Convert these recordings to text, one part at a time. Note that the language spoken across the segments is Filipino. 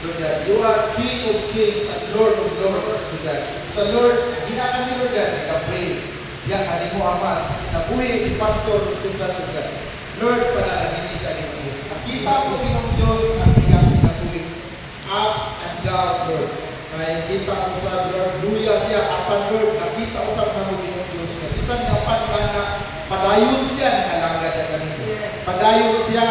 Lord God. You are King of Kings and Lord of Lords, Lord God. So Lord, di na kami, Lord God, nag-pray. Diyan kami mo, Ama, sa kinabuhi ni Pastor Susan, Lord God. Lord, panalangin niya siya ng Diyos. Nakita ko ng Diyos ang iyang kinabuhi. Ups and down, Lord. Nakikita ko sa Lord, luya siya, apan Lord, nakita ko sa kinabuhi ng Diyos. Bisan nga pa na padayon siya ng alagad na kanino. Padayon siya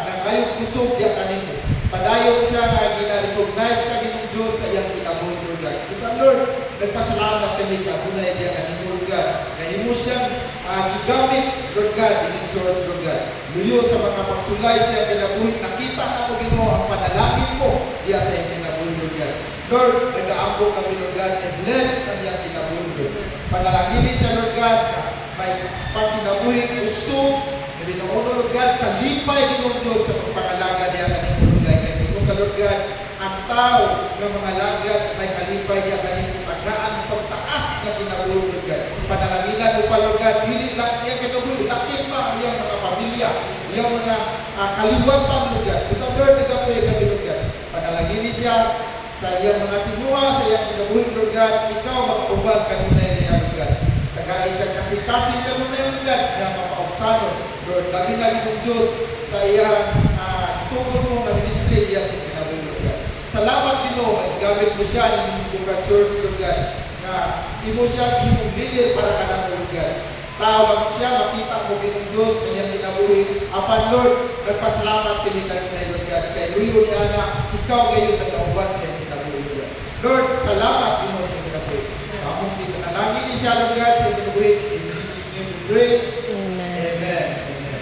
na ngayon kusog niya kanino. Padayon siya na gina-recognize ka ng Diyos sa iyang kinabuhi, Lord God. Kasi Lord, nagpasalamat kami ka, unay niya kanino, Lord God. Ngayon mo siyang gigamit, Lord God, in the church, Lord God. Luyo sa mga pagsulay sa iyang kinabuhi. Nakita na ko Ginoo ang panalangin mo diya sa iyang kinabuhi, Lord God. Lord, nag-aambok kami, Lord God, and bless ang iyang kinabuhi, Lord. Panalangin siya, Lord God, may spang kinabuhi, usog, nabi na Lord God, kalipay Ginoo Diyos sa pagpangalaga niya kanino, Lord God. Kanino ka, Lord God, ang tao ng mga lagad may kalipay niya kanino tagaan pagtaas na kinabuhi, Lord God. Panalanginan mo pa, Lord God, hindi lang niya kinabuhi, takip pa iyang mga pamilya, iyang mga kaliwatan, Lord God. Gusto, Lord, nag-pray kami, Lord God. Panalangin siya sa iyang mga tinuwa, sa iyang kinabuhi, Lord God. Ikaw makauban kanunay niya, Lord God. Tagaay siya kasi kanunay, Lord God, na mapauksano, Lord. Labi-labi ng Diyos sa iyang itubon mo na ministry niya sa kinabuhi, Lord God. Salamat Ginoo, gamit mo siya ng Buka Church, Lord God, na imo siya imong leader para kanang, Lord God. Tao lamang siya, makita mo ng Diyos sa iyang kinabuhi. Apan, Lord, nagpasalamat kami kanunay, Lord God. Kay luyo ni Ana, ikaw gayon nag-auban sa iyang kinabuhi, Lord God. Lord, salamat Ginoo sa iyang kinabuhi. Among pinalangin ni siya, Lord God, sa iyang kinabuhi. In Jesus' name we pray.